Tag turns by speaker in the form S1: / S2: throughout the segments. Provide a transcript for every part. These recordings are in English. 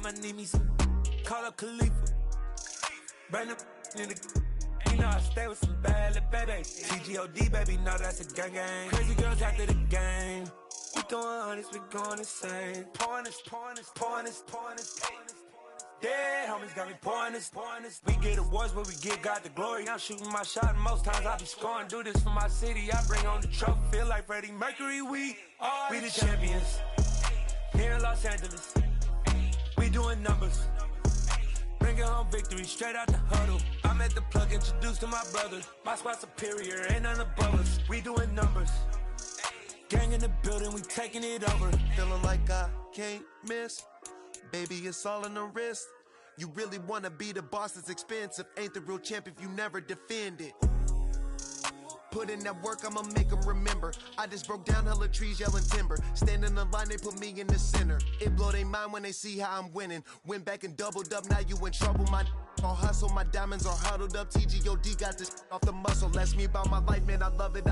S1: I'ma need me some. Call up Khalifa. Bring them in the. You know I stay with some bad little baby. TGOD, baby, know that's a gang gang. Crazy girls after the game. We throwing hundreds, we going insane. Pouring this. Dead homies got me pouring this. We get awards, but we give God the glory. I'm shooting my shot, and most times I be scoring. Do this for my city, I bring on the trophy. Feel like Freddie Mercury, we the champions. Here in Los Angeles, we doing numbers. Bringing home victory straight out the huddle. I'm at the plug, introduced to my brothers. My squad superior, ain't none above us. We doing numbers. Gang in the building, we taking it over.
S2: Feeling like I can't miss. Baby, it's all in the wrist. You really wanna be the boss, it's expensive. Ain't the real champ if you never defend it. Put in that work, I'ma make them remember. I just broke down hella trees, yelling timber. Stand in the line, they put me in the center. It blow their mind when they see how I'm winning. Went back and doubled up, now you in trouble. My all hustle, my diamonds are huddled up. TGOD got this off the muscle. Ask me about my life, man, I love it.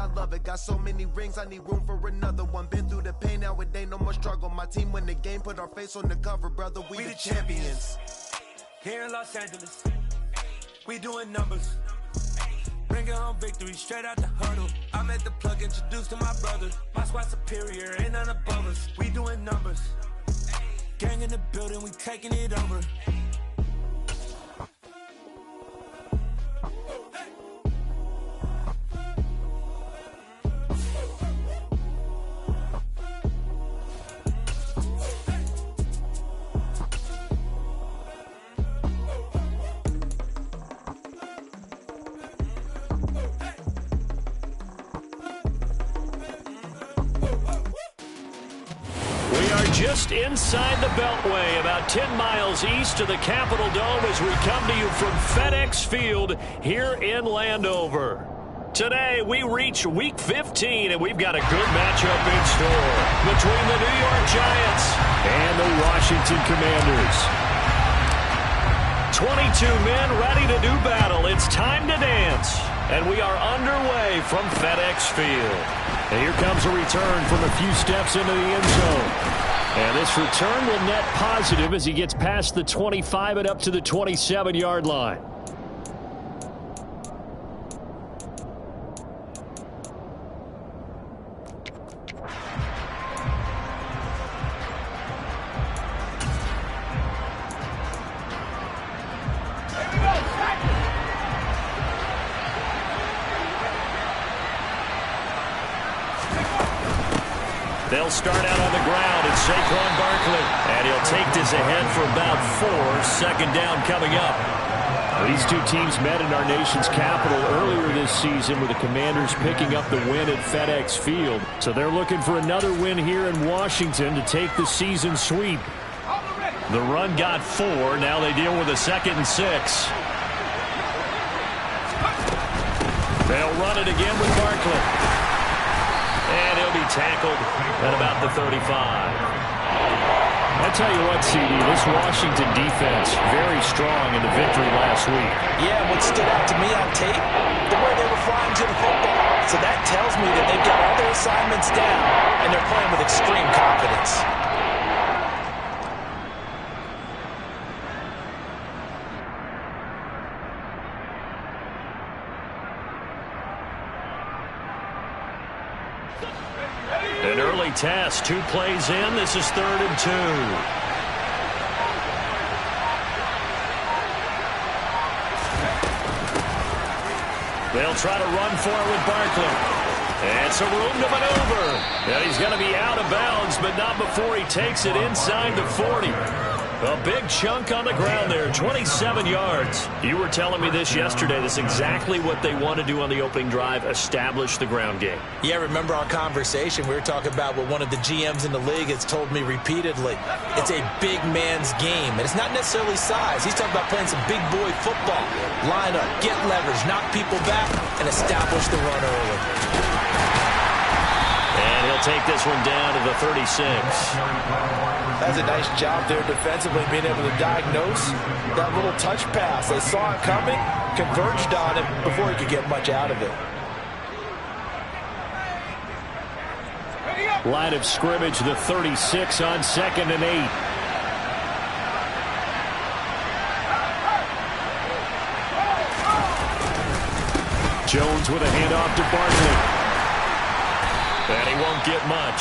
S2: Got so many rings, I need room for another one. Been through the pain, now it ain't no more struggle. My team win the game, put our face on the cover, brother. We the champions.
S1: Here in Los Angeles, we doing numbers. Bringing home victory straight out the huddle. I'm at the plug, introduced to my brothers. My squad superior, ain't none above us. We doing numbers. Gang in the building, we taking it over.
S3: Just inside the Beltway, about 10 miles east of the Capitol Dome as we come to you from FedEx Field here in Landover. Today, we reach Week 15, and we've got a good matchup in store between the New York Giants and the Washington Commanders. 22 men ready to do battle. It's time to dance, and we are underway from FedEx Field. And here comes a return from a few steps into the end zone. And this return will net positive as he gets past the 25 and up to the 27-yard line. They'll start out on the ground. It's Saquon Barkley. And he'll take this ahead for about 4. Second down coming up. These two teams met in our nation's capital earlier this season with the Commanders picking up the win at FedEx Field. So they're looking for another win here in Washington to take the season sweep. The run got 4. Now they deal with a 2nd and 6. They'll run it again with Barkley. And he'll be tackled at about the 35. I tell you what, CD, this Washington defense, very strong in the victory last week.
S4: Yeah, what stood out to me on tape, the way they were flying to the football. So that tells me that they've got all their assignments down, and they're playing with extreme confidence.
S3: An early test, 2 plays in. This is 3rd and 2. They'll try to run for it with Barkley. And some room to maneuver. And he's going to be out of bounds, but not before he takes it inside the 40. A big chunk on the ground there, 27 yards. You were telling me this yesterday. That's exactly what they want to do on the opening drive, establish the ground game.
S4: Yeah, remember our conversation? We were talking about what one of the GMs in the league has told me repeatedly. It's a big man's game, and it's not necessarily size. He's talking about playing some big boy football. Line up, get leverage, knock people back, and establish the run early.
S3: And he'll take this one down to the 36.
S4: That's a nice job there defensively, being able to diagnose that little touch pass. They saw it coming, converged on it before he could get much out of it.
S3: Line of scrimmage, the 36 on 2nd and 8. Jones with a handoff to Barkley. And he won't get much.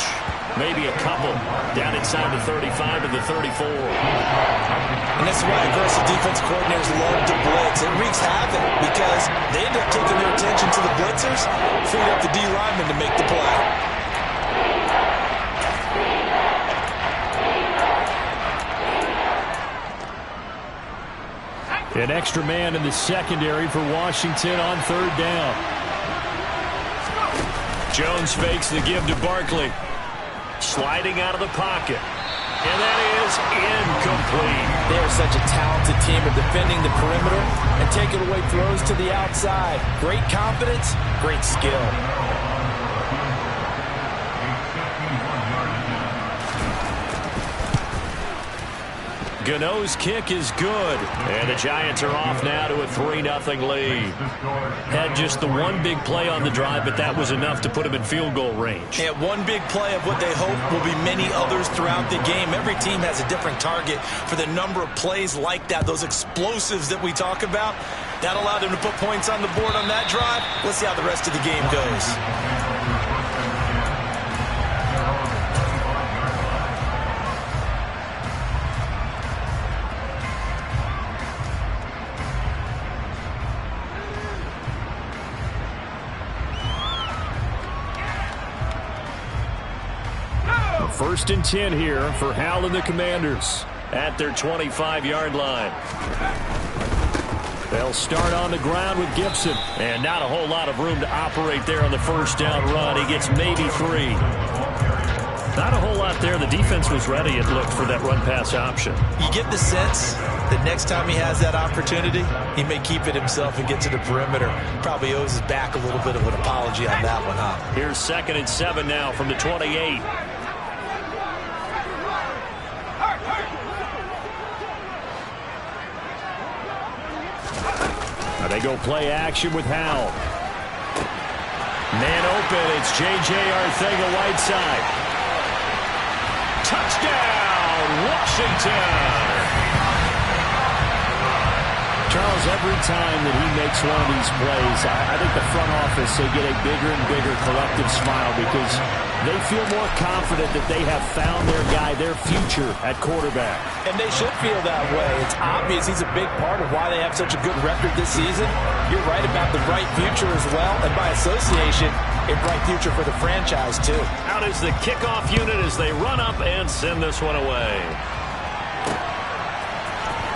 S3: Maybe a couple. Down inside the 35 to the 34.
S4: And that's why aggressive defense coordinators love to blitz. It wreaks havoc because they end up taking their attention to the blitzers, freed up the D lineman to make the play.
S3: An extra man in the secondary for Washington on third down. Jones fakes the give to Barkley. Sliding out of the pocket. And that is incomplete.
S4: They are such a talented team at defending the perimeter and taking away throws to the outside. Great confidence, great skill.
S3: Gano's kick is good. And the Giants are off now to a 3-0 lead. Had just the one big play on the drive, but that was enough to put him in field goal range.
S4: Yeah, one big play of what they hope will be many others throughout the game. Every team has a different target for the number of plays like that, those explosives that we talk about. That allowed them to put points on the board on that drive. Let's see how the rest of the game goes.
S3: First and 10 here for Hal and the Commanders at their 25-yard line. They'll start on the ground with Gibson. And not a whole lot of room to operate there on the first down run. He gets maybe 3. Not a whole lot there. The defense was ready, it looked, for that run-pass option.
S4: You get the sense that next time he has that opportunity, he may keep it himself and get to the perimeter. Probably owes his back a little bit of an apology on that one, huh?
S3: Here's 2nd and 7 now from the 28. They go play action with Howell. Man open. It's J.J. Arcega-Whiteside. Touchdown, Washington. Charles, every time that he makes one of these plays, I think the front office, they get a bigger and bigger collective smile because they feel more confident that they have found their guy, their future at quarterback.
S4: And they should feel that way. It's obvious he's a big part of why they have such a good record this season. You're right about the bright future as well, and by association, a bright future for the franchise too.
S3: Out is the kickoff unit as they run up and send this one away.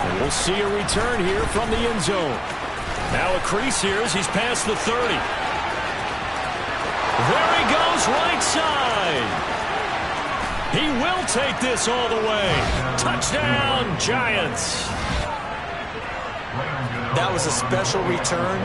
S3: And we'll see a return here from the end zone. Now a crease here as he's past the 30. There he goes, right side. He will take this all the way. Touchdown, Giants.
S4: That was a special return,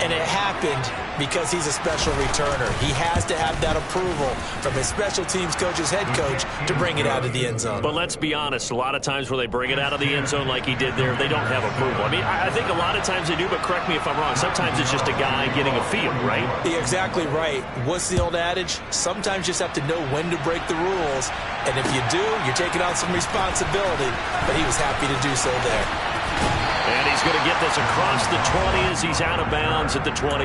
S4: and it happened because he's a special returner. He has to have that approval from his special teams coach's head coach to bring it out of the end zone.
S3: But let's be honest, a lot of times where they bring it out of the end zone like he did there, they don't have approval. I mean, I think a lot of times they do, but correct me if I'm wrong. Sometimes it's just a guy getting a feel, right?
S4: You're exactly right. What's the old adage? Sometimes you just have to know when to break the rules, and if you do, you're taking on some responsibility, but he was happy to do so there.
S3: And he's going to get this across the 20 as he's out of bounds at the 23.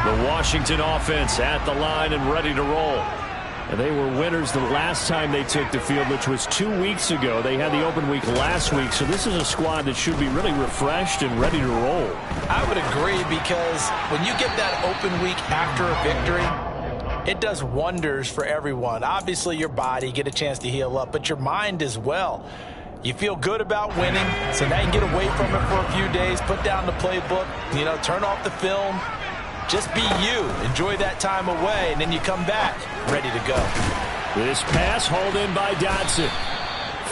S3: The Washington offense at the line and ready to roll. And they were winners the last time they took the field, which was 2 weeks ago. They had the open week last week, so this is a squad that should be really refreshed and ready to roll.
S4: I would agree, because when you get that open week after a victory, it does wonders for everyone. Obviously, your body, get a chance to heal up, but your mind as well. You feel good about winning, so now you can get away from it for a few days, put down the playbook, turn off the film. Just be you. Enjoy that time away, and then you come back ready to go.
S3: This pass hauled in by Dotson.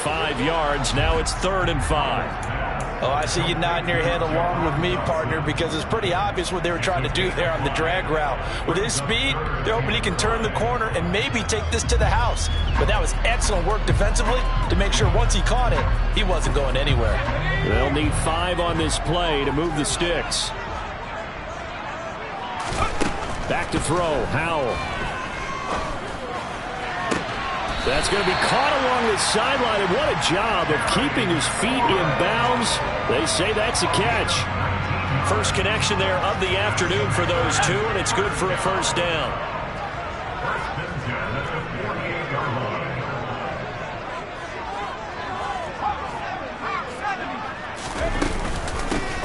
S3: 5 yards. Now it's 3rd and 5.
S4: Oh, I see you nodding your head along with me, partner, because it's pretty obvious what they were trying to do there on the drag route. With his speed, they're hoping he can turn the corner and maybe take this to the house. But that was excellent work defensively to make sure once he caught it, he wasn't going anywhere.
S3: They'll need 5 on this play to move the sticks. Back to throw, Howell. That's going to be caught along the sideline, and what a job of keeping his feet in bounds. They say that's a catch. First connection there of the afternoon for those two, and it's good for a first down.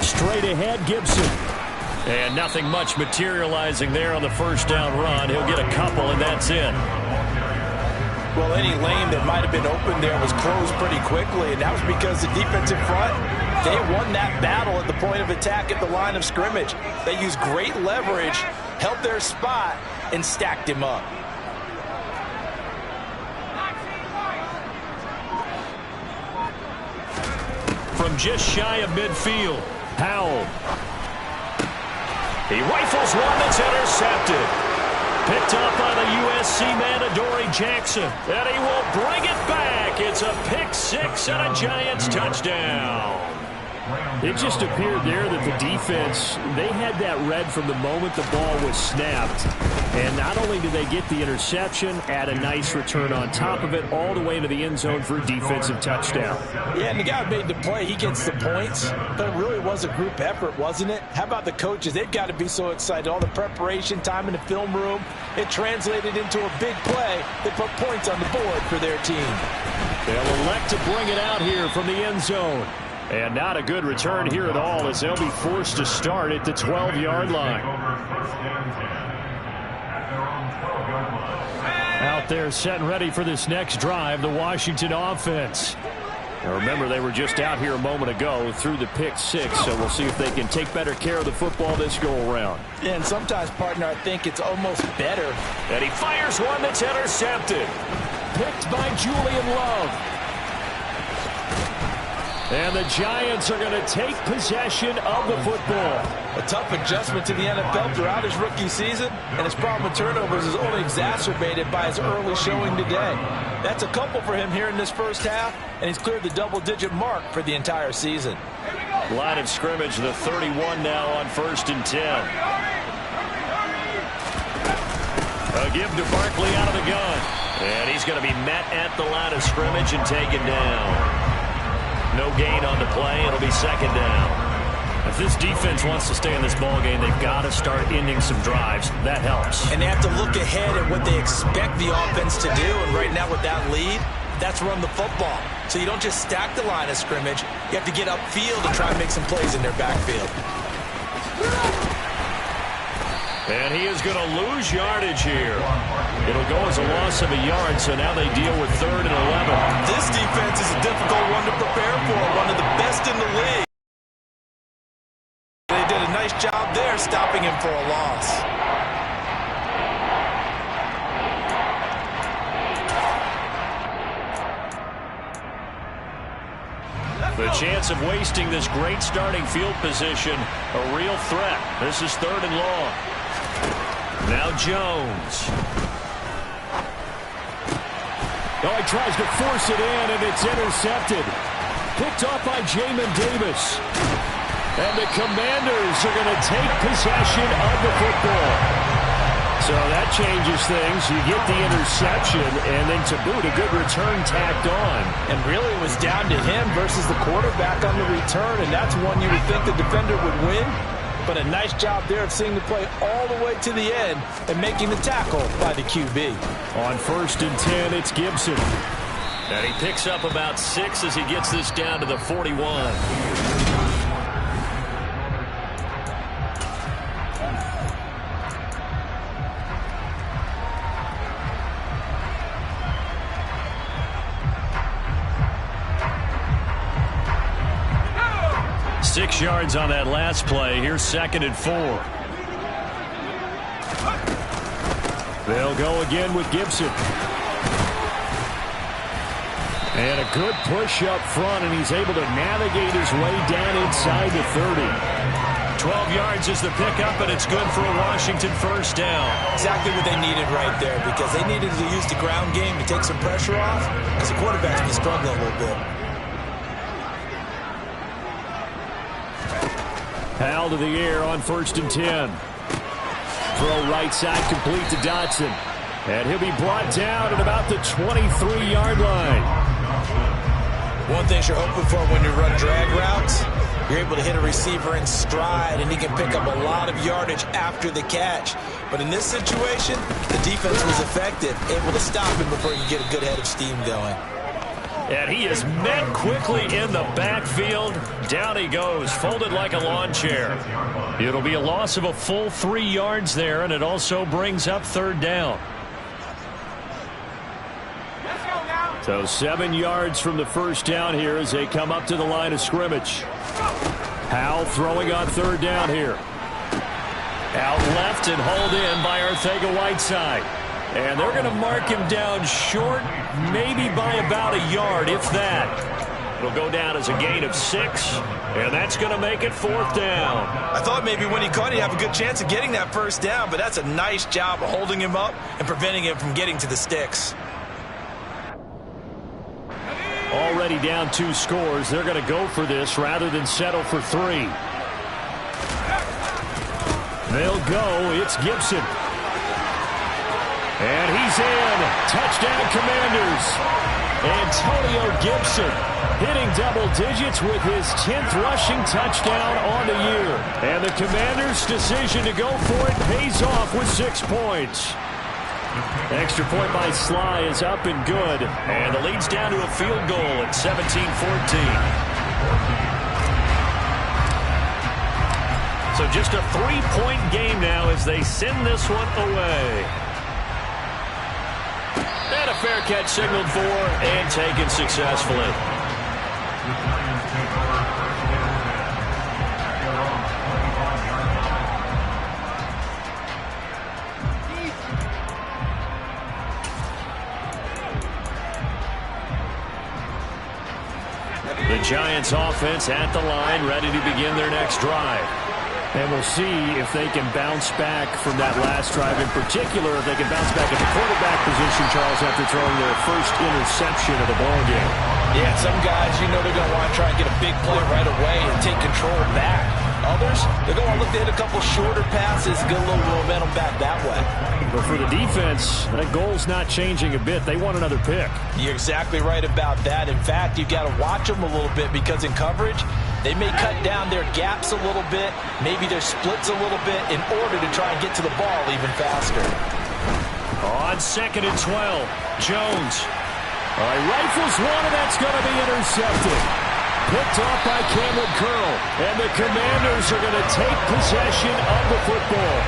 S3: Straight ahead, Gibson. And nothing much materializing there on the first down run. He'll get a couple, and that's it.
S4: Well, any lane that might have been open there was closed pretty quickly, and that was because the defensive front, they won that battle at the point of attack at the line of scrimmage. They used great leverage, held their spot, and stacked him up.
S3: From just shy of midfield, Howell. He rifles one that's intercepted. Picked up by the USC man, Adoree Jackson. And he will bring it back. It's a pick 6 and a Giants touchdown. It just appeared there that the defense, they had that read from the moment the ball was snapped. And not only did they get the interception, add a nice return on top of it, all the way into the end zone for a defensive touchdown.
S4: Yeah, and the guy who made the play, he gets the points. But it really was a group effort, wasn't it? How about the coaches? They've got to be so excited. All the preparation time in the film room, it translated into a big play. They put points on the board for their team.
S3: They'll elect to bring it out here from the end zone. And not a good return here at all, as they'll be forced to start at the 12-yard line. Out there set and ready for this next drive, the Washington offense. Now remember, they were just out here a moment ago through the pick 6, so we'll see if they can take better care of the football this go-around.
S4: Yeah, and sometimes, partner, I think it's almost better.
S3: And he fires one that's intercepted. Picked by Julian Love. And the Giants are going to take possession of the football.
S4: A tough adjustment to the NFL throughout his rookie season, and his problem with turnovers is only exacerbated by his early showing today. That's a couple for him here in this first half, and he's cleared the double-digit mark for the entire season.
S3: Line of scrimmage, the 31 now on 1st and 10. A give to Barkley out of the gun. And he's going to be met at the line of scrimmage and taken down. No gain on the play. It'll be second down. If this defense wants to stay in this ballgame, they've got to start ending some drives. That helps.
S4: And they have to look ahead at what they expect the offense to do. And right now with that lead, that's run the football. So you don't just stack the line of scrimmage. You have to get upfield and try and make some plays in their backfield.
S3: And he is going to lose yardage here. It'll go as a loss of a yard, so now they deal with 3rd and 11.
S4: This defense is a difficult one to prepare for, one of the best in the league. They did a nice job there stopping him for a loss.
S3: The chance of wasting this great starting field position, a real threat. This is 3rd and long. Now Jones. Oh, he tries to force it in, and it's intercepted. Picked off by Jamin Davis. And the Commanders are going to take possession of the football. So that changes things. You get the interception, and then to boot, a good return tacked on.
S4: And really it was down to him versus the quarterback on the return, and that's one you would think the defender would win. But a nice job there of seeing the play all the way to the end and making the tackle by the QB.
S3: On 1st and 10, it's Gibson. And he picks up about 6 as he gets this down to the 41. 6 yards on that last play. Here's 2nd and 4. They'll go again with Gibson. And a good push up front, and he's able to navigate his way down inside the 30. 12 yards is the pickup, and it's good for a Washington first down.
S4: Exactly what they needed right there, because they needed to use the ground game to take some pressure off, because the quarterback's been struggling a little bit.
S3: Powell to the air on 1st and 10. Throw right side complete to Dotson. And he'll be brought down at about the 23-yard line.
S4: One thing you're hoping for when you run drag routes, you're able to hit a receiver in stride, and he can pick up a lot of yardage after the catch. But in this situation, the defense was effective, able to stop him before you get a good head of steam going.
S3: And he is met quickly in the backfield. Down he goes, folded like a lawn chair. It'll be a loss of a full 3 yards there, and it also brings up 3rd down. So 7 yards from the first down here as they come up to the line of scrimmage. Powell throwing on 3rd down here. Out left and hauled in by Arcega-Whiteside. And they're going to mark him down short, maybe by about a yard, if that. It'll go down as a gain of 6, and that's going to make it 4th down.
S4: I thought maybe when he caught it, he'd have a good chance of getting that first down, but that's a nice job of holding him up and preventing him from getting to the sticks.
S3: Already down 2 scores. They're going to go for this rather than settle for 3. They'll go. It's Gibson. And he's in. Touchdown, Commanders. Antonio Gibson hitting double digits with his 10th rushing touchdown on the year. And the Commanders' decision to go for it pays off with 6 points. Extra point by Sly is up and good. And the lead's down to a field goal at 17-14. So just a 3-point game now as they send this one away. And a fair catch signaled for and taken successfully. The Giants offense at the line, ready to begin their next drive. And we'll see if they can bounce back from that last drive. In particular, if they can bounce back at the quarterback position, Charles, after throwing their first interception of the ballgame.
S4: Yeah, some guys, you know they're going to want to try and get a big play right away and take control back. Others, they're going to look to hit a couple shorter passes, get a little momentum back that way.
S3: But for the defense, that goal's not changing a bit. They want another pick.
S4: You're exactly right about that. In fact, you've got to watch them a little bit because in coverage, they may cut down their gaps a little bit, maybe their splits a little bit in order to try and get to the ball even faster.
S3: On 2nd and 12, Jones. All right, rifles one, and that's going to be intercepted. Picked off by Cameron Curl, and the Commanders are going to take possession of the football.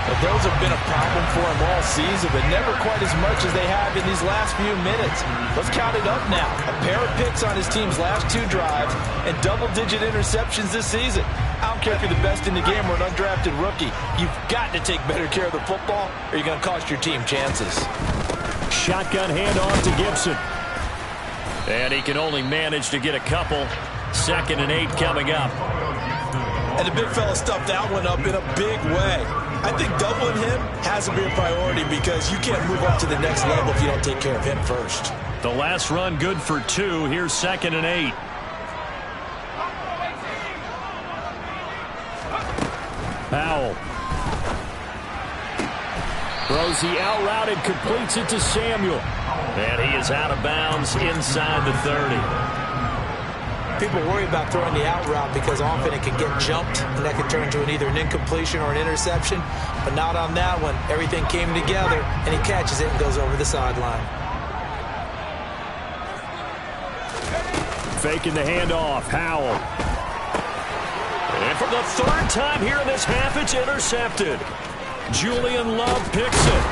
S4: But those have been a problem for him all season, but never quite as much as they have in these last few minutes. Let's count it up now. A pair of picks on his team's last 2 drives and double-digit interceptions this season. I don't care if you're the best in the game or an undrafted rookie. You've got to take better care of the football or you're going to cost your team chances.
S3: Shotgun handoff to Gibson. And he can only manage to get a couple. 2nd and 8 coming up.
S4: And the big fella stuffed that one up in a big way. I think doubling him has to be a priority because you can't move up to the next level if you don't take care of him first.
S3: The last run good for 2. Here's 2nd and 8. Powell. Throws the out route and completes it to Samuel. And he is out of bounds inside the 30.
S4: People worry about throwing the out route because often it can get jumped, and that can turn into either an incompletion or an interception. But not on that one. Everything came together, and he catches it and goes over the sideline.
S3: Faking the handoff. Powell. And for the 3rd time here in this half, it's intercepted. Julian Love picks it.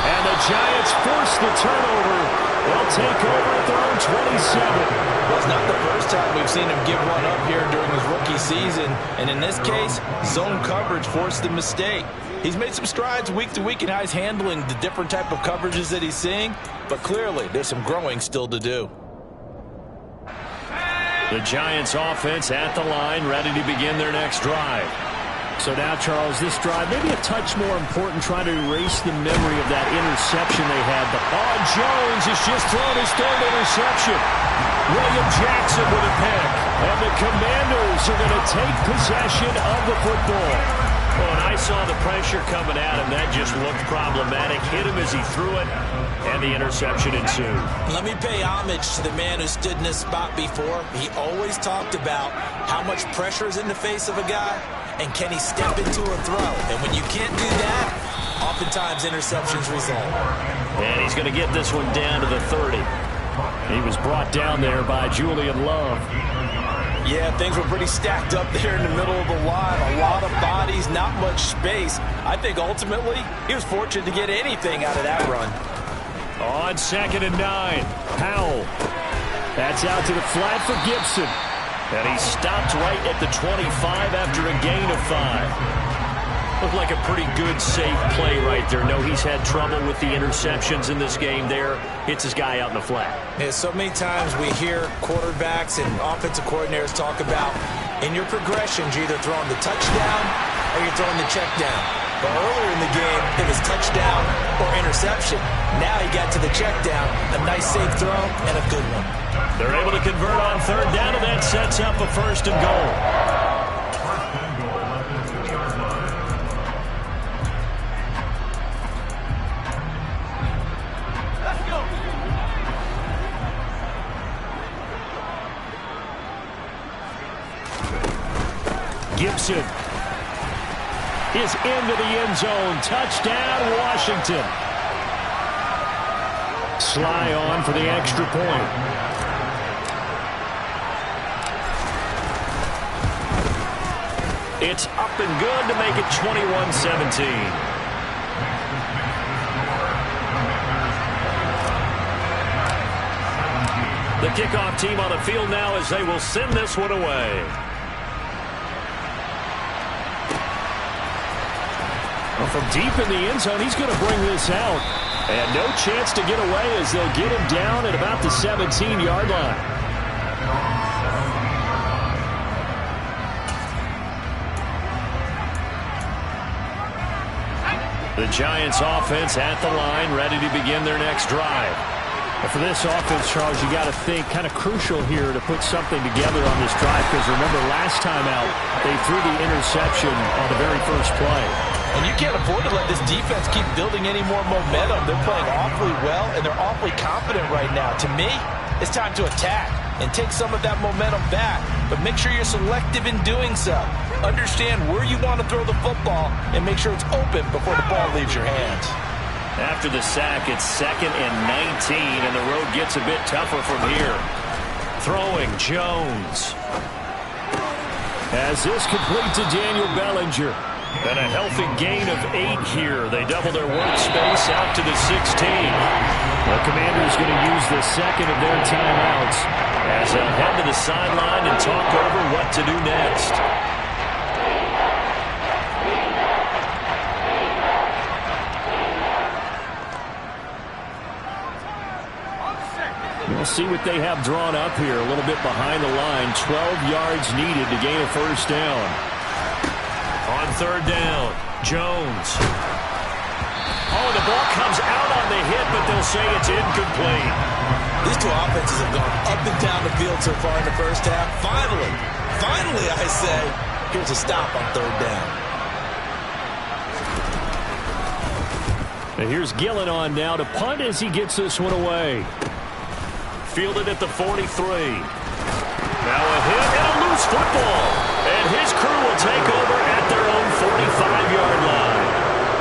S3: And the Giants force the turnover. They'll take over at their own 27.
S4: Well, it's not the first time we've seen him give one up here during his rookie season. And in this case, zone coverage forced the mistake. He's made some strides week to week in how he's handling the different type of coverages that he's seeing. But clearly, there's some growing still to do.
S3: The Giants offense at the line, ready to begin their next drive. So now, Charles, this drive maybe a touch more important, trying to erase the memory of that interception they had. But Jones has just thrown his third interception. William Jackson with a pick. And the Commanders are going to take possession of the football. Oh, and I saw the pressure coming at him. That just looked problematic. Hit him as he threw it, and the interception ensued.
S4: Let me pay homage to the man who stood in this spot before. He always talked about how much pressure is in the face of a guy, and can he step into a throw? And when you can't do that, oftentimes interceptions result.
S3: And he's going to get this one down to the 30. He was brought down there by Julian Love.
S4: Yeah, things were pretty stacked up there in the middle of the line. A lot of bodies, not much space. I think ultimately he was fortunate to get anything out of that run.
S3: On 2nd and 9, Powell. That's out to the flat for Gibson. And he stopped right at the 25 after a gain of 5. Looked like a pretty good, safe play right there. No, he's had trouble with the interceptions in this game there. Hits his guy out in the flat.
S4: Yeah, so many times we hear quarterbacks and offensive coordinators talk about, in your progressions, you're either throwing the touchdown or you're throwing the check down. But earlier in the game, it was touchdown or interception. Now he got to the check down, a nice safe throw, and a good one.
S3: They're able to convert on 3rd down, and that sets up a 1st and goal. Gibson is into the end zone. Touchdown, Washington. Sly on for the extra point. It's up and good to make it 21-17. The kickoff team on the field now as they will send this one away. Well, from deep in the end zone, he's going to bring this out. And no chance to get away as they'll get him down at about the 17-yard line. The Giants offense at the line, ready to begin their next drive. But for this offense, Charles, you got to think kind of crucial here to put something together on this drive, because remember last time out, they threw the interception on the very first play.
S4: And you can't afford to let this defense keep building any more momentum. They're playing awfully well, and they're awfully confident right now. To me, it's time to attack and take some of that momentum back, but make sure you're selective in doing so. Understand where you want to throw the football and make sure it's open before the ball leaves your hands.
S3: After the sack, it's 2nd and 19, and the road gets a bit tougher from here. Throwing, Jones. As this complete to Daniel Bellinger. And a healthy gain of 8 here. They double their workspace out to the 16. The Commanders going to use the 2nd of their timeouts as they'll head to the sideline and talk over what to do next. We'll see what they have drawn up here. A little bit behind the line. 12 yards needed to gain a 1st down. On 3rd down, Jones. Oh, the ball comes out on the hit, but they'll say it's incomplete.
S4: These two offenses have gone up and down the field so far in the first half. Finally, I say, here's a stop on 3rd down.
S3: And here's Gillen on now to punt as he gets this one away. Fielded at the 43. Now a hit and a loose football. And his crew will take over at their own 45-yard line.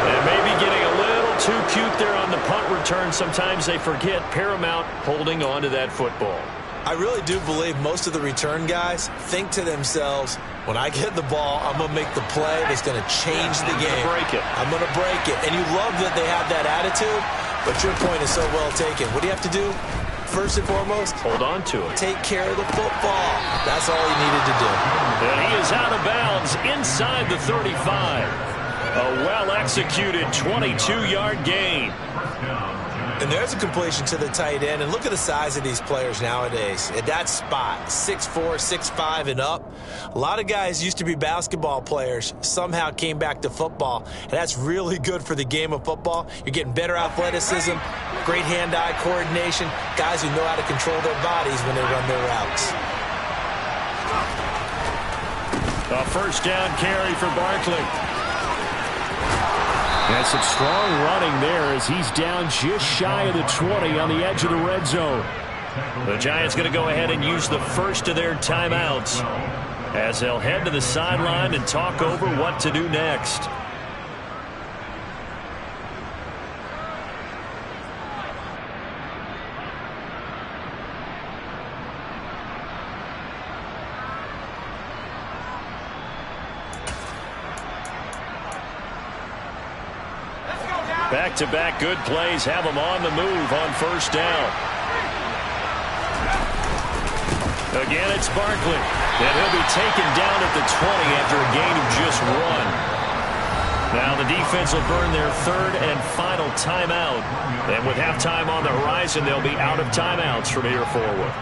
S3: And maybe getting a little too cute there on the punt return. Sometimes they forget Paramount holding on to that football.
S4: I really do believe most of the return guys think to themselves, when I get the ball, I'm going to make the play that's going to change the game. I'm going to break it. And you love that they have that attitude, but your point is so well taken. What do you have to do? First and foremost,
S3: hold on to it.
S4: Take care of the football. That's all he needed to do.
S3: And he is out of bounds inside the 35. A well-executed 22-yard gain.
S4: And there's a completion to the tight end. And look at the size of these players nowadays. At that spot, 6'4", 6'5", and up. A lot of guys used to be basketball players, somehow came back to football. And that's really good for the game of football. You're getting better athleticism, great hand-eye coordination, guys who know how to control their bodies when they run their routes.
S3: A first down carry for Barkley. And some strong running there as he's down just shy of the 20 on the edge of the red zone. The Giants going to go ahead and use the first of their timeouts as they'll head to the sideline and talk over what to do next. Back-to-back good plays have them on the move on first down. Again, it's Barkley. And he'll be taken down at the 20 after a gain of just 1. Now the defense will burn their third and final timeout. And with halftime on the horizon, they'll be out of timeouts from here forward.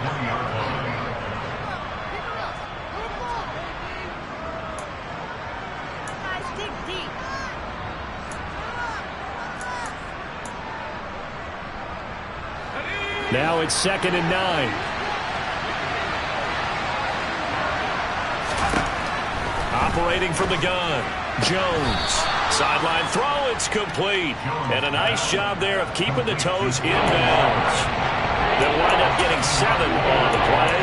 S3: Now it's 2nd and 9. Operating from the gun, Jones. Sideline throw, it's complete. And a nice job there of keeping the toes in bounds. They'll wind up getting 7 on the play,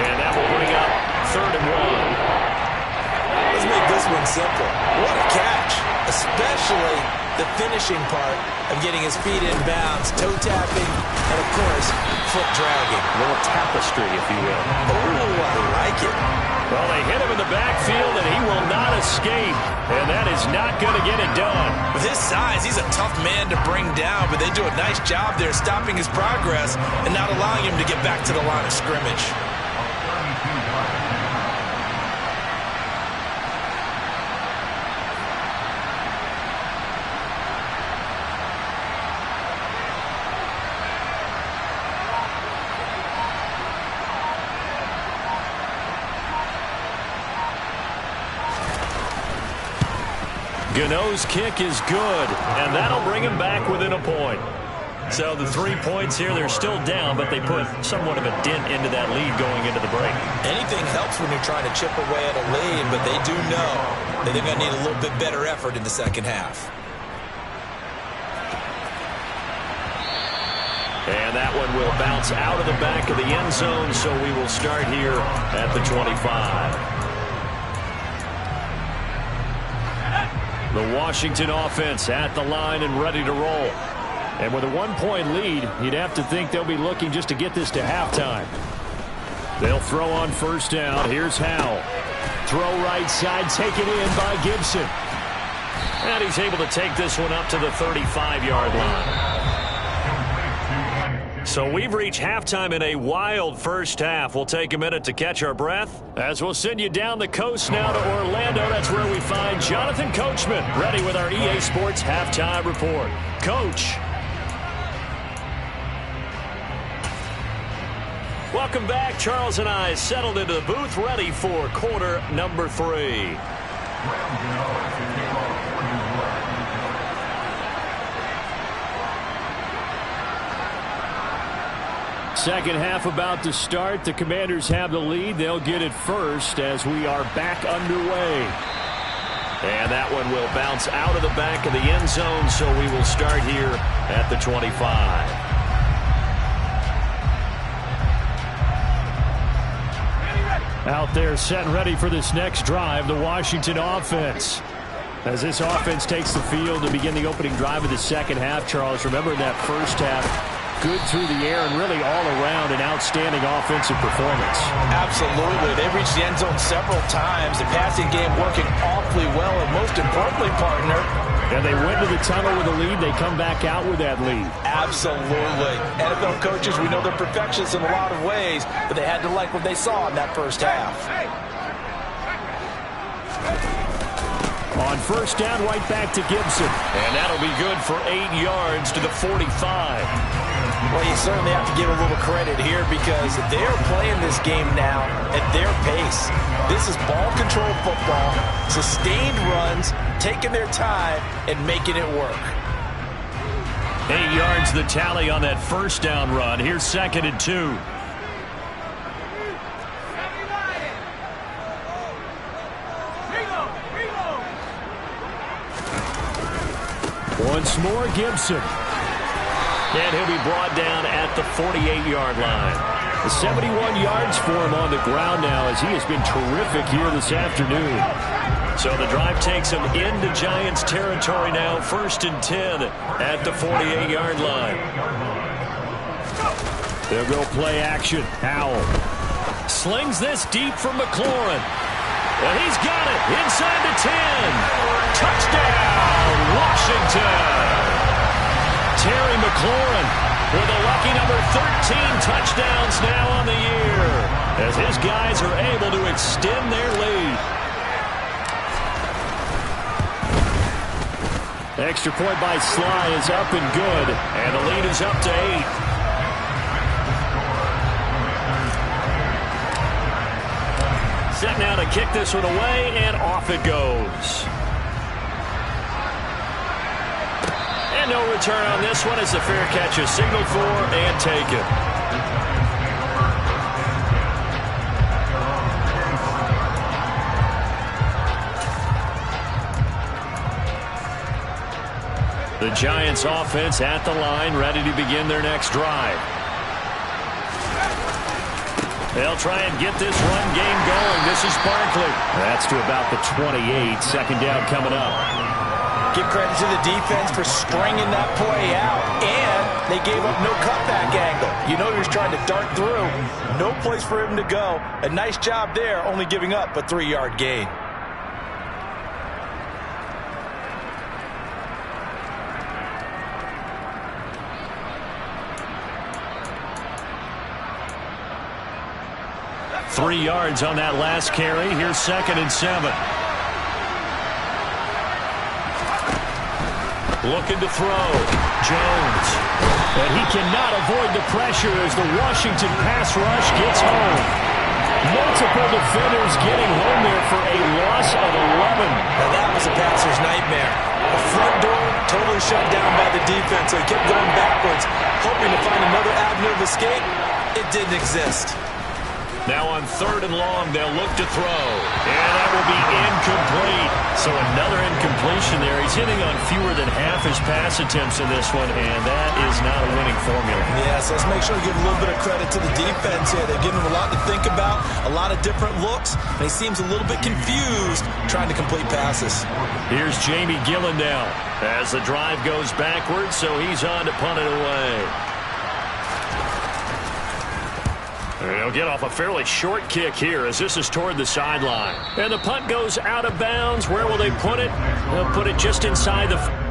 S3: and that will bring up 3rd and 1.
S4: Let's make this one simple. What a catch, especially the finishing part of getting his feet in bounds, toe tapping, and of course, foot dragging.
S3: A little tapestry, if you will.
S4: Oh, I like it.
S3: Well, they hit him in the backfield, and he will not escape. And that is not going to get it done.
S4: With his size, he's a tough man to bring down, but they do a nice job there stopping his progress and not allowing him to get back to the line of scrimmage.
S3: Gano's kick is good, and that'll bring him back within a point. So the 3 points here, they're still down, but they put somewhat of a dent into that lead going into the break.
S4: Anything helps when you're trying to chip away at a lead, but they do know that they're going to need a little bit better effort in the second half.
S3: And that one will bounce out of the back of the end zone, so we will start here at the 25. The Washington offense at the line and ready to roll. And with a 1-point lead, you'd have to think they'll be looking just to get this to halftime. They'll throw on first down. Here's Howell. Throw right side, taken in by Gibson. And he's able to take this one up to the 35-yard line. So we've reached halftime in a wild first half. We'll take a minute to catch our breath as we'll send you down the coast now to Orlando. That's where we find Jonathan Coachman ready with our EA Sports Halftime Report. Coach. Welcome back. Charles and I settled into the booth ready for quarter number 3. Second half about to start. The Commanders have the lead. They'll get it first as we are back underway. And that one will bounce out of the back of the end zone, so we will start here at the 25. Out there set and ready for this next drive, the Washington offense. As this offense takes the field to begin the opening drive of the second half, Charles, remember in that first half, good through the air and really all around an outstanding offensive performance.
S4: Absolutely. They've reached the end zone several times. The passing game working awfully well, and most importantly, partner,
S3: and they went to the tunnel with a lead. They come back out with that lead.
S4: Absolutely. NFL coaches, we know they're perfectionists in a lot of ways, but they had to like what they saw in that first half.
S3: On first down, right back to Gibson. And that'll be good for 8 yards to the 45.
S4: Well, you certainly have to give a little credit here because they're playing this game now at their pace. This is ball control football, sustained runs, taking their time, and making it work.
S3: 8 yards the tally on that first down run. Here's 2nd and 2. Once more, Gibson. And he'll be brought down at the 48-yard line. 71 yards for him on the ground now as he has been terrific here this afternoon. So the drive takes him into Giants territory now. 1st and 10 at the 48-yard line. They'll go play action. Howell slings this deep from McLaurin. And he's got it inside the 10. Touchdown, Washington. Terry McLaurin with a lucky number 13 touchdowns now on the year as his guys are able to extend their lead. Extra point by Sly is up and good, and the lead is up to 8. Set now to kick this one away, and off it goes. And no return on this one as the fair catch is signaled for and taken. The Giants offense at the line, ready to begin their next drive. They'll try and get this run game going. This is Barkley. That's to about the 28. 2nd down coming up.
S4: Give credit to the defense for stringing that play out, and they gave up no cutback angle. You know he was trying to dart through. No place for him to go. A nice job there, only giving up a 3-yard gain.
S3: Three yards on that last carry. Here's 2nd and 7. Looking to throw. Jones. And he cannot avoid the pressure as the Washington pass rush gets home. Multiple defenders getting home there for a loss of 11.
S4: Now that was a passer's nightmare. The front door totally shut down by the defense, so he kept going backwards, hoping to find another avenue of escape. It didn't exist.
S3: Now on 3rd and long, they'll look to throw. And that will be incomplete. So another incompletion there. He's hitting on fewer than half his pass attempts in this one, and that is not a winning formula.
S4: Yes, let's make sure we give a little bit of credit to the defense here. They're giving him a lot to think about, a lot of different looks, and he seems a little bit confused trying to complete passes.
S3: Here's Jamie Gillen now as the drive goes backwards, so he's on to punt it away. He'll get off a fairly short kick here as this is toward the sideline. And the punt goes out of bounds. Where will they put it? They'll put it just inside the...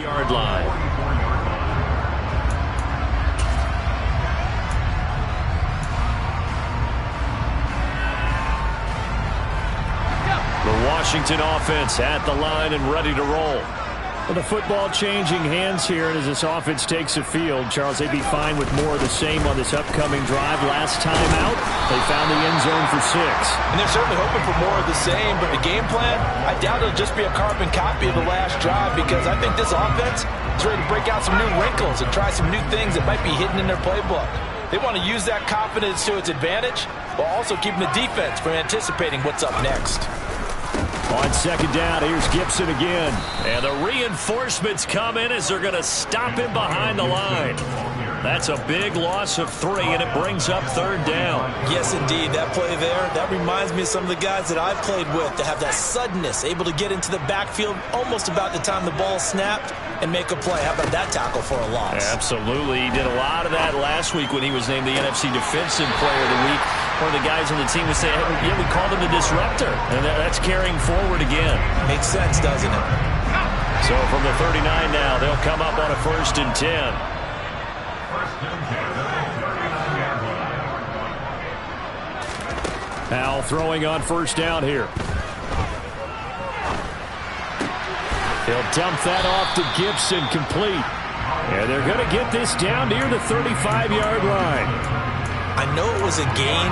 S3: yard line. The Washington offense at the line and ready to roll. Well, the football changing hands here, and as this offense takes the field, Charles, they'd be fine with more of the same on this upcoming drive. Last time out, they found the end zone for 6.
S4: And they're certainly hoping for more of the same, but the game plan, I doubt it'll just be a carbon copy of the last drive, because I think this offense is ready to break out some new wrinkles and try some new things that might be hidden in their playbook. They want to use that confidence to its advantage, while also keeping the defense from anticipating what's up next.
S3: On second down, here's Gibson again. And the reinforcements come in as they're going to stop him behind the line. That's a big loss of 3, and it brings up third down.
S4: Yes, indeed. That play there, that reminds me of some of the guys that I've played with that have that suddenness, able to get into the backfield almost about the time the ball snapped and make a play. How about that tackle for a loss?
S3: Absolutely. He did a lot of that last week when he was named the NFC Defensive Player of the Week. One of the guys on the team was saying, yeah, we called him the disruptor. And that's carrying forward again. Makes sense, doesn't it? So from the 39 now, they'll come up on a 1st and 10. Powell throwing on 1st down here. He'll dump that off to Gibson, complete. And they're going to get this down near the 35-yard line.
S4: I know it was a gain,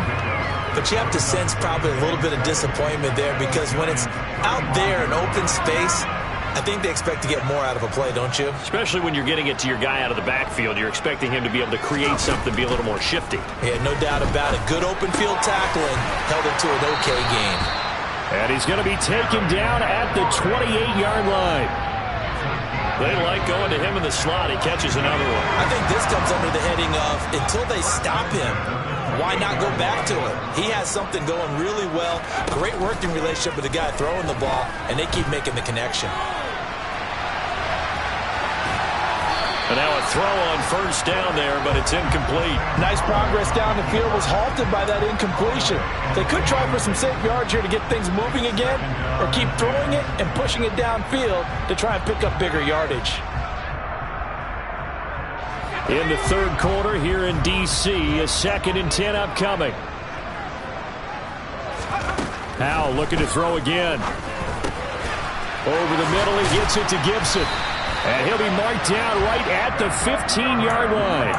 S4: but you have to sense probably a little bit of disappointment there, because when it's out there in open space, I think they expect to get more out of a play, don't you?
S3: Especially when you're getting it to your guy out of the backfield. You're expecting him to be able to create something, be a little more shifty.
S4: Yeah, no doubt about it. Good open field tackling held it to an okay game.
S3: And he's going to be taken down at the 28-yard line. They like going to him in the slot. He catches another one.
S4: I think this comes under the heading of, until they stop him, why not go back to it? He has something going really well. Great working relationship with the guy throwing the ball, and they keep making the connection.
S3: And now a throw on 1st down there, but it's incomplete.
S4: Nice progress down the field, was halted by that incompletion. They could try for some safe yards here to get things moving again, or keep throwing it and pushing it downfield to try and pick up bigger yardage.
S3: In the 3rd quarter here in D.C., a 2nd and 10 upcoming. Powell looking to throw again. Over the middle, he gets it to Gibson. And he'll be marked down right at the 15-yard line.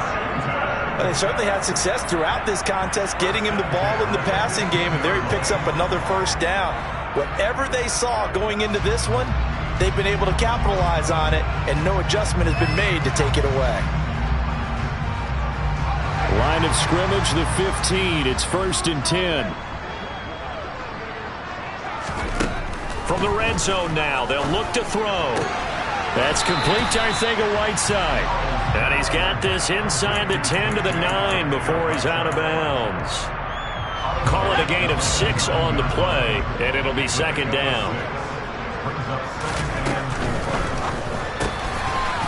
S4: Well, they certainly had success throughout this contest, getting him the ball in the passing game, and there he picks up another 1st down. Whatever they saw going into this one, they've been able to capitalize on it, and no adjustment has been made to take it away.
S3: Line of scrimmage, the 15. It's 1st and 10. From the red zone now, they'll look to throw. That's complete to Arcega-Whiteside. And he's got this inside the 10 to the 9 before he's out of bounds. Call it a gain of 6 on the play, and it'll be 2nd down.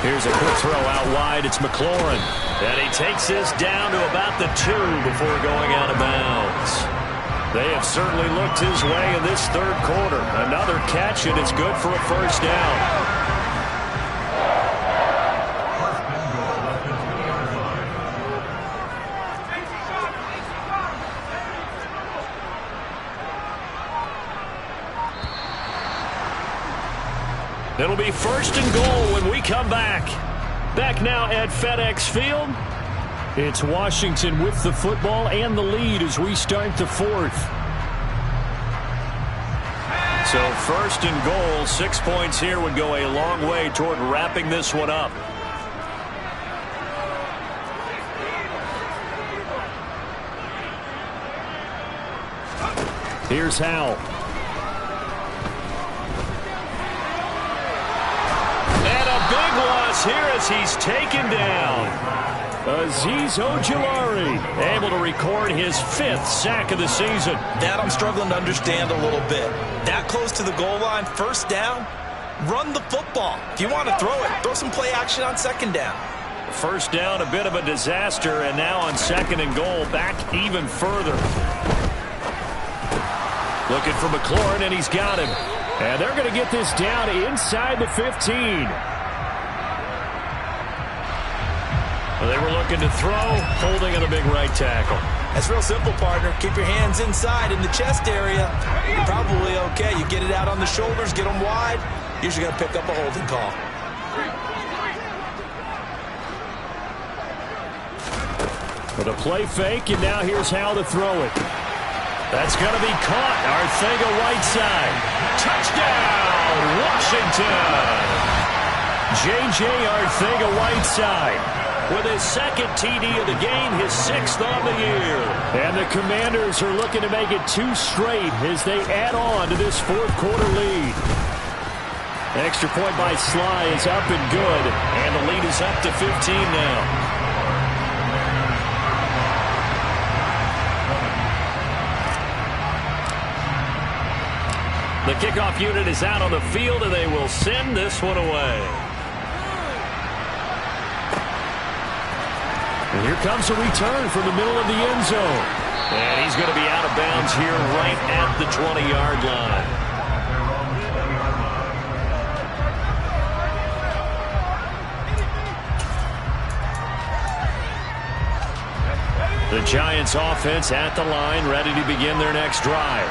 S3: Here's a quick throw out wide. It's McLaurin. And he takes this down to about the 2 before going out of bounds. They have certainly looked his way in this 3rd quarter. Another catch, and it's good for a 1st down. It'll be 1st and goal when we come back. Back now at FedEx Field. It's Washington with the football and the lead as we start the 4th. So 1st and goal, 6 points here would go a long way toward wrapping this one up. Here's Howell. Big loss here as he's taken down. Azeez Ojulari able to record his 5th sack of the season.
S4: That I'm struggling to understand a little bit. That close to the goal line, 1st down, run the football. If you want to throw it, throw some play action on 2nd down.
S3: 1st down, a bit of a disaster, and now on 2nd and goal, back even further. Looking for McLaurin, and he's got him. And they're going to get this down inside the 15. They were looking to throw, holding on a big right tackle.
S4: That's real simple, partner. Keep your hands inside in the chest area. You're probably okay. You get it out on the shoulders, get them wide. Usually going to pick up a holding call.
S3: With a play fake, and now here's how to throw it. That's going to be caught. Arcega-Whiteside. Touchdown, Washington. J.J. Arcega-Whiteside with his second TD of the game, his 6th on the year. And the Commanders are looking to make it 2 straight as they add on to this 4th quarter lead. Extra point by Sly is up and good, and the lead is up to 15 now. The kickoff unit is out on the field, and they will send this one away. And here comes a return from the middle of the end zone. And he's going to be out of bounds here right at the 20-yard line. The Giants offense at the line, ready to begin their next drive.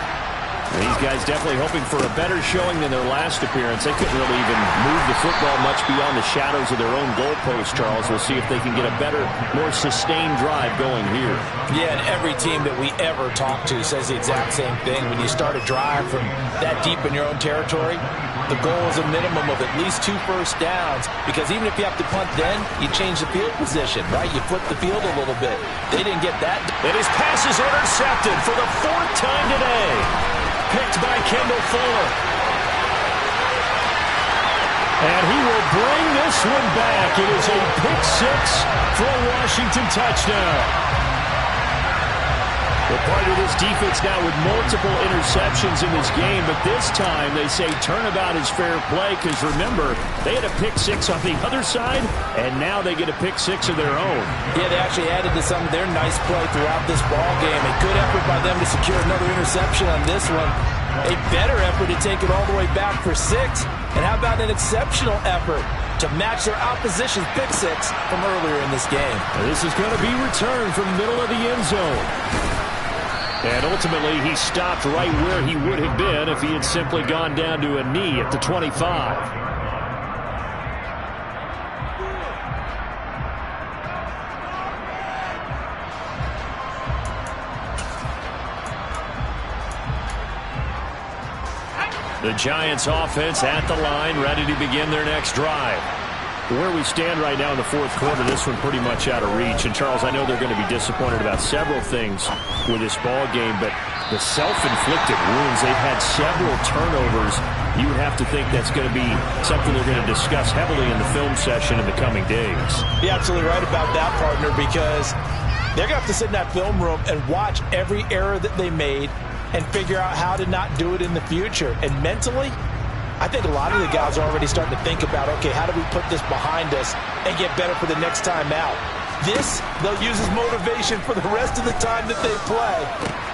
S3: These guys definitely hoping for a better showing than their last appearance. They couldn't really even move the football much beyond the shadows of their own goalpost, Charles. We'll see if they can get a better, more sustained drive going here. Yeah, and every team that we ever talk to says the exact same thing. When you start a drive from that deep in your own territory, the goal is a minimum of at least 2 first downs, because even if you have to punt then, you change the field position, right? You flip the field a little bit. They didn't get that. And his pass is intercepted for the 4th time today. Picked by Kendall Fuller. And he will bring this one back. It is a pick 6 for a Washington touchdown. Well, part of this defense now with multiple interceptions in this game, but this time they say turnabout is fair play, because remember, they had a pick 6 on the other side, and now they get a pick 6 of their own. Yeah, they actually added to some of their nice play throughout this ball game. A good effort by them to secure another interception on this one. A better effort to take it all the way back for 6. And how about an exceptional effort to match their opposition's pick 6 from earlier in this game? And this is going to be returned from the middle of the end zone. And ultimately, he stopped right where he would have been if he had simply gone down to a knee at the 25. The Giants offense at the line, ready to begin their next drive. Where we stand right now in the 4th quarter, this one pretty much out of reach. And, Charles, I know they're going to be disappointed about several things with this ball game, but the self-inflicted wounds, they've had several turnovers. You would have to think that's going to be something they're going to discuss heavily in the film session in the coming days. You're absolutely right about that, partner, because they're going to have to sit in that film room and watch every error that they made and figure out how to not do it in the future. And mentally, I think a lot of the guys are already starting to think about, okay, how do we put this behind us and get better for the next time out? This, they'll use as motivation for the rest of the time that they play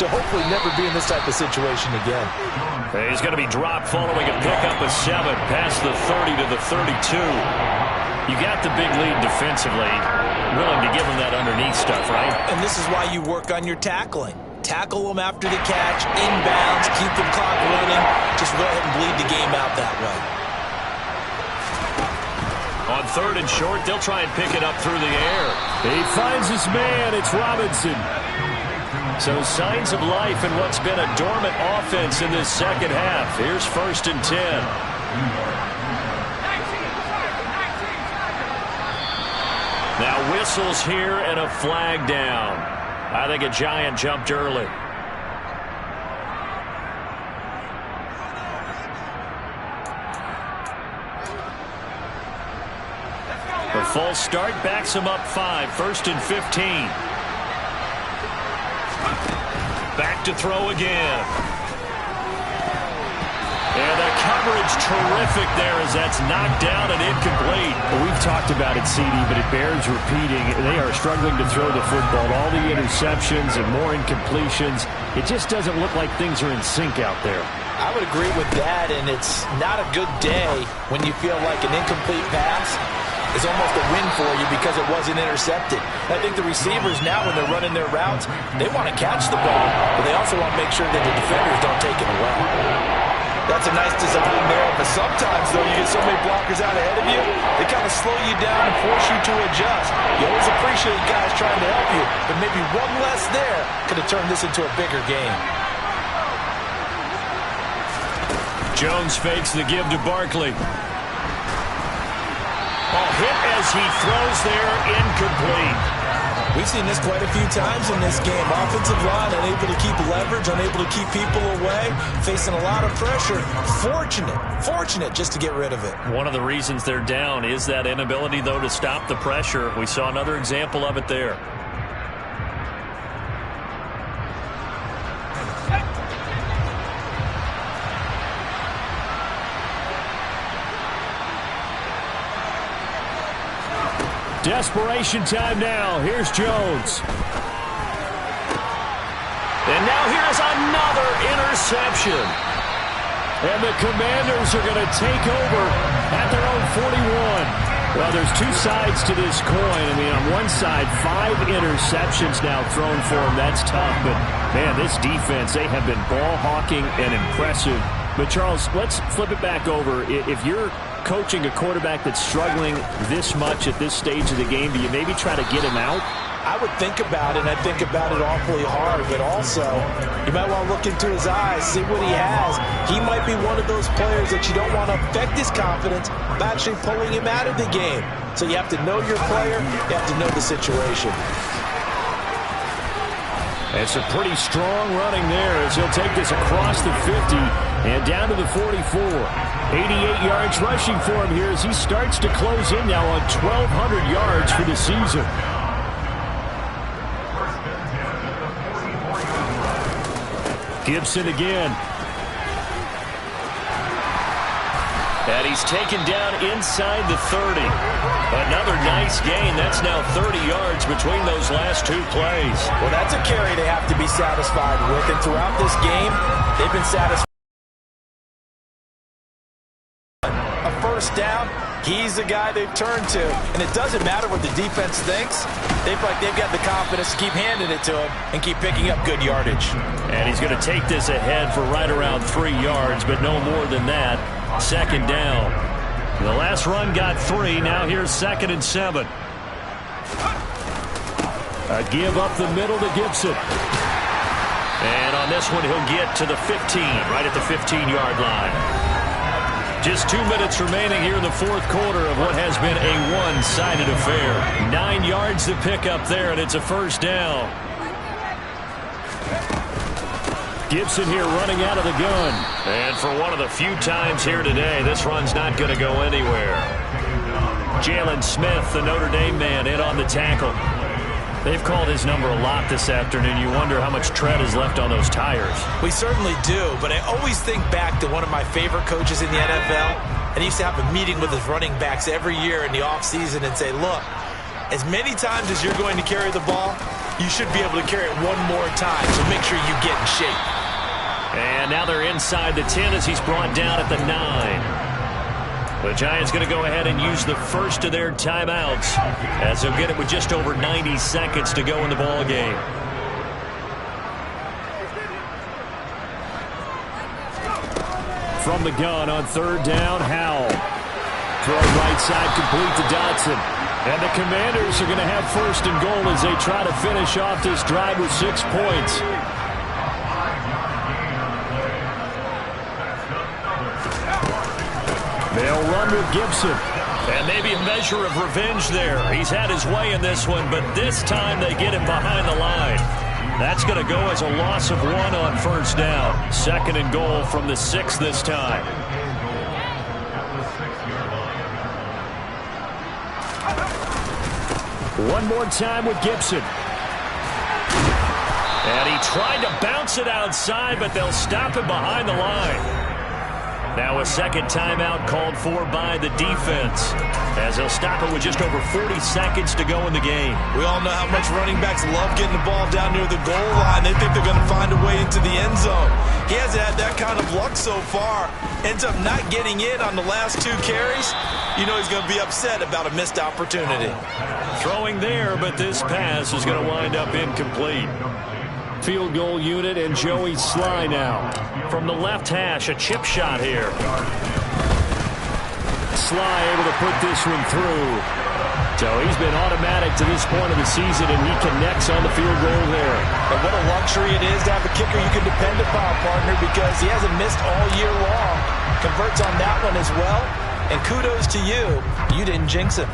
S3: to hopefully never be in this type of situation again. He's going to be dropped following a pickup of 7 past the 30 to the 32. You got the big lead defensively, willing to give him that underneath stuff, right? And this is why you work on your tackling. Tackle them after the catch, inbounds, keep the clock running. Just go ahead and bleed the game out that way. On 3rd and short, they'll try and pick it up through the air. He finds his man. It's Robinson. So signs of life in what's been a dormant offense in this second half. Here's 1st and 10. Now whistles here and a flag down. I think a Giant jumped early. The false start backs him up 5. 1st and 15. Back to throw again. And the coverage terrific there as that's knocked down and incomplete. Well, we've talked about it, CD, but it bears repeating. They are struggling to throw the football. All the interceptions and more incompletions. It just doesn't look like things are in sync out there. I would agree with that, and it's not a good day when you feel like an incomplete pass is almost a win for you because it wasn't intercepted. I think the receivers now, when they're running their routes, they want to catch the ball, but they also want to make sure that the defenders don't take it away. That's a nice design there, but sometimes, though, you get so many blockers out ahead of you, the
S4: slow you down and force you to adjust. You always appreciate guys trying to help you, but maybe one less there could have turned this into a bigger game.
S3: Jones fakes the give to Barkley. Oh, hit as he throws there, incomplete.
S4: We've seen this quite a few times in this game. Offensive line unable to keep leverage, unable to keep people away, facing a lot of pressure. Fortunate just to get rid of it.
S3: One of the reasons they're down is that inability, though, to stop the pressure. We saw another example of it there. Desperation time now. Here's Jones. And now here's another interception. And the Commanders are going to take over at their own 41. Well, there's two sides to this coin. I mean, on one side, 5 interceptions now thrown for them. That's tough. But, man, this defense, they have been ball hawking and impressive. But, Charles, let's flip it back over. If you're coaching a quarterback that's struggling this much at this stage of the game, do you maybe try to get him out?
S4: I would think about it, and I think about it awfully hard, but also you might want to look into his eyes, see what he has. He might be one of those players that you don't want to affect his confidence by actually pulling him out of the game. So you have to know your player, you have to know the situation.
S3: It's a pretty strong running there as he'll take this across the 50 and down to the 44. 88 yards rushing for him here as he starts to close in now on 1,200 yards for the season. Gibson again. And he's taken down inside the 30. Another nice gain. That's now 30 yards between those last 2 plays.
S4: Well, that's a carry they have to be satisfied with. And throughout this game, they've been satisfied. A first down, he's the guy they've turned to. And it doesn't matter what the defense thinks. They've got the confidence to keep handing it to him and keep picking up good yardage.
S3: And he's going to take this ahead for right around 3 yards, but no more than that. Second down. The last run got 3. Now here's 2nd and 7. A give up the middle to Gibson. And on this one, he'll get to the 15, right at the 15-yard line. Just 2 minutes remaining here in the 4th quarter of what has been a one-sided affair. 9 yards to pick up there, and it's a first down. Gibson here running out of the gun. And for one of the few times here today, this run's not going to go anywhere. Jalen Smith, the Notre Dame man, in on the tackle. They've called his number a lot this afternoon. You wonder how much tread is left on those tires.
S4: We certainly do, but I always think back to one of my favorite coaches in the NFL, and he used to have a meeting with his running backs every year in the offseason and say, look, as many times as you're going to carry the ball, you should be able to carry it one more time, so make sure you get in shape.
S3: And now they're inside the 10 as he's brought down at the 9. The Giants going to go ahead and use the first of their timeouts as they'll get it with just over 90 seconds to go in the ball game. From the gun on 3rd down, Howell. Throw right side complete to Dotson. And the Commanders are going to have 1st and goal as they try to finish off this drive with 6 points. They'll run with Gibson. And maybe a measure of revenge there. He's had his way in this one, but this time they get him behind the line. That's going to go as a loss of 1 on 1st down. 2nd and goal from the 6 this time. One more time with Gibson. And he tried to bounce it outside, but they'll stop him behind the line. Now a 2nd timeout called for by the defense as they'll stop it with just over 40 seconds to go in the game.
S4: We all know how much running backs love getting the ball down near the goal line. They think they're going to find a way into the end zone. He hasn't had that kind of luck so far. Ends up not getting in on the last 2 carries. You know he's going to be upset about a missed opportunity.
S3: Throwing there, but this pass is going to wind up incomplete. Field goal unit and Joey Sly now. From the left hash, a chip shot here. Sly able to put this one through. So he's been automatic to this point of the season, and he connects on the field goal there.
S4: And what a luxury it is to have a kicker you can depend upon, partner, because he hasn't missed all year long. Converts on that one as well. And kudos to you. You didn't jinx him.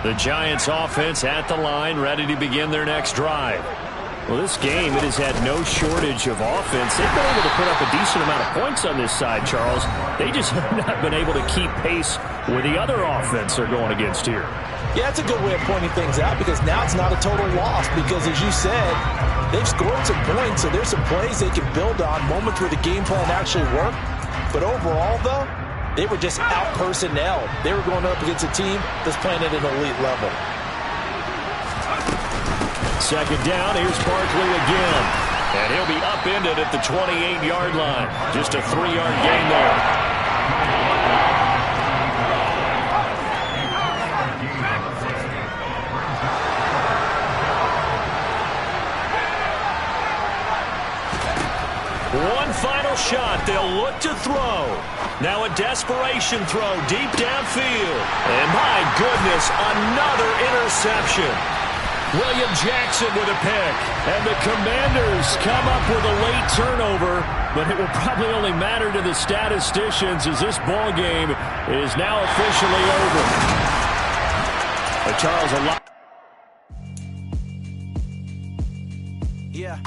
S3: The Giants offense at the line, ready to begin their next drive. Well, this game, it has had no shortage of offense. They've been able to put up a decent amount of points on this side, Charles. They just have not been able to keep pace with the other offense they're going against here.
S4: Yeah, that's a good way of pointing things out, because now it's not a total loss, because as you said, they've scored some points, so there's some plays they can build on, moments where the game plan actually worked. But overall, though, they were just out-personnel. They were going up against a team that's playing at an elite level.
S3: Second down, here's Barkley again. And he'll be upended at the 28-yard line. Just a 3-yard gain there. One final shot. They'll look to throw. Now a desperation throw deep downfield. And my goodness, another interception. William Jackson with a pick. And the Commanders come up with a late turnover, but it will probably only matter to the statisticians as this ball game is now officially over. Charles, a lot.
S4: Yeah.